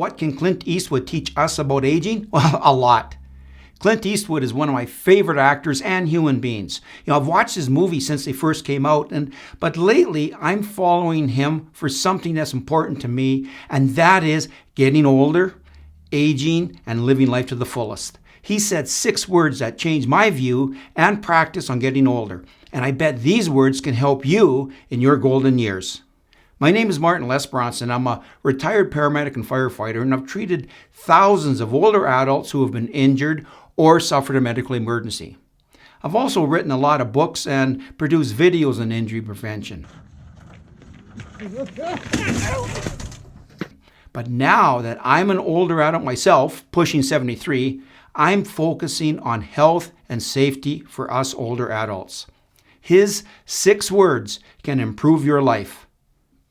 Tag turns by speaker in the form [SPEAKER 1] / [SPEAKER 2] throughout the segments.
[SPEAKER 1] What can Clint Eastwood teach us about aging? Well, a lot. Clint Eastwood is one of my favorite actors and human beings. I've watched his movies since they first came out, but lately I'm following him for something that's important to me, and that is getting older, aging, and living life to the fullest. He said 6 words that changed my view and practice on getting older, and I bet these words can help you in your golden years. My name is Martin Lesbronson. I'm a retired paramedic and firefighter, and I've treated thousands of older adults who have been injured or suffered a medical emergency. I've also written a lot of books and produced videos on injury prevention. But now that I'm an older adult myself, pushing 73, I'm focusing on health and safety for us older adults. His 6 words can improve your life.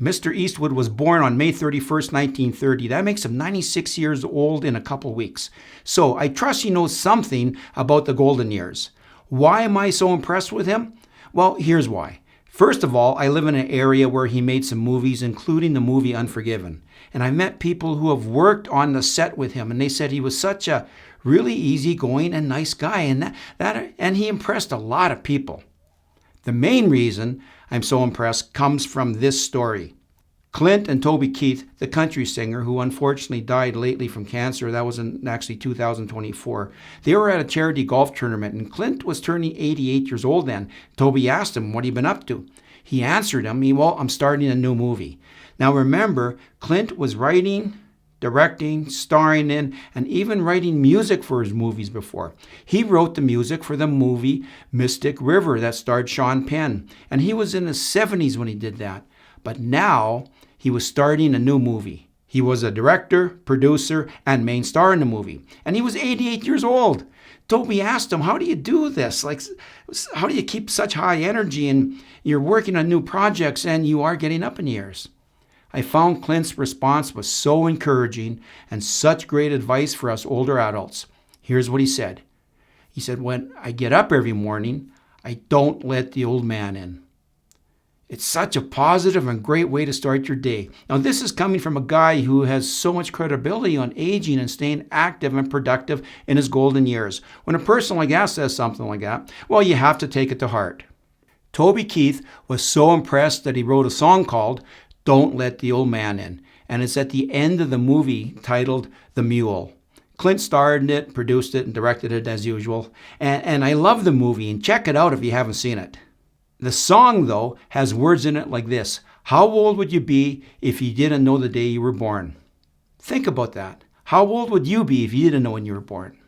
[SPEAKER 1] Mr. Eastwood was born on May 31st, 1930. That makes him 96 years old in a couple weeks. So I trust he knows something about the golden years. Why am I so impressed with him? Well, here's why. First of all, I live in an area where he made some movies, including the movie Unforgiven. And I met people who have worked on the set with him, and they said he was such a really easygoing and nice guy, and he impressed a lot of people. The main reason I'm so impressed comes from this story. Clint and Toby Keith, the country singer who unfortunately died lately from cancer, that was in actually 2024, they were at a charity golf tournament, and Clint was turning 88 years old then. Toby asked him, "What have you been up to?" He answered him, "Well, I'm starting a new movie." Now remember, Clint was writing, directing, starring in, and even writing music for his movies before. He wrote the music for the movie Mystic River that starred Sean Penn, and he was in his 70s when he did that. But now he was starting a new movie. He was a director, producer, and main star in the movie, and he was 88 years old. Toby asked him, "How do you do this? How do you keep such high energy, and you're working on new projects and you are getting up in years?" I found Clint's response was so encouraging and such great advice for us older adults. Here's what he said. He said, "When I get up every morning, I don't let the old man in." It's such a positive and great way to start your day. Now, this is coming from a guy who has so much credibility on aging and staying active and productive in his golden years. When a person like that says something like that, well, you have to take it to heart. Toby Keith was so impressed that he wrote a song called "Don't Let the Old Man In," and it's at the end of the movie titled "The Mule." Clint starred in it, produced it, and directed it as usual. And I love the movie, and check it out if you haven't seen it. The song, though, has words in it like this: "How old would you be if you didn't know the day you were born?" Think about that. How old would you be if you didn't know when you were born?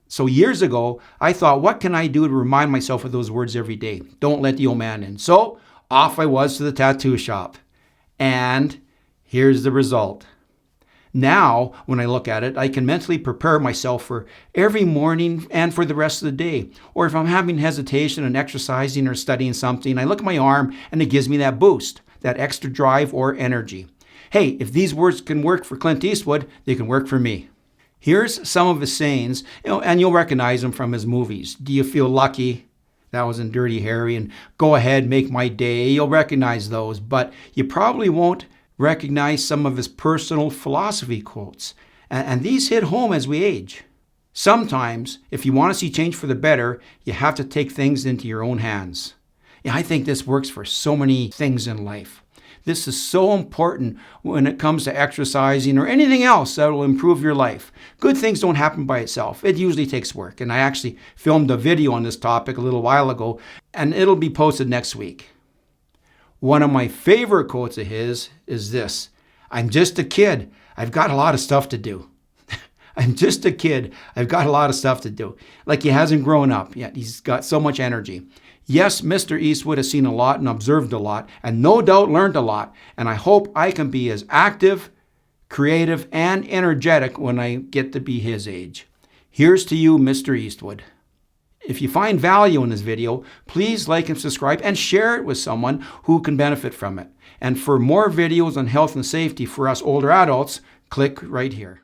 [SPEAKER 1] So years ago, I thought, what can I do to remind myself of those words every day? Don't let the old man in. So off I was to the tattoo shop. And here's the result. Now, when I look at it, I can mentally prepare myself for every morning and for the rest of the day. Or if I'm having hesitation in exercising or studying something, I look at my arm and it gives me that boost, that extra drive or energy. Hey, if these words can work for Clint Eastwood, they can work for me. Here's some of his sayings, and you'll recognize them from his movies. "Do you feel lucky?" That was in Dirty Harry. And "Go ahead, make my day." You'll recognize those, but you probably won't recognize some of his personal philosophy quotes. And these hit home as we age. Sometimes, if you want to see change for the better, you have to take things into your own hands. I think this works for so many things in life. This is so important when it comes to exercising or anything else that will improve your life. Good things don't happen by itself. It usually takes work. And I actually filmed a video on this topic a little while ago, and it'll be posted next week. One of my favorite quotes of his is this: "I'm just a kid. I've got a lot of stuff to do." I'm just a kid. I've got a lot of stuff to do. Like he hasn't grown up yet. He's got so much energy. Yes, Mr. Eastwood has seen a lot and observed a lot, and no doubt learned a lot. And I hope I can be as active, creative, and energetic when I get to be his age. Here's to you, Mr. Eastwood. If you find value in this video, please like and subscribe and share it with someone who can benefit from it. And for more videos on health and safety for us older adults, click right here.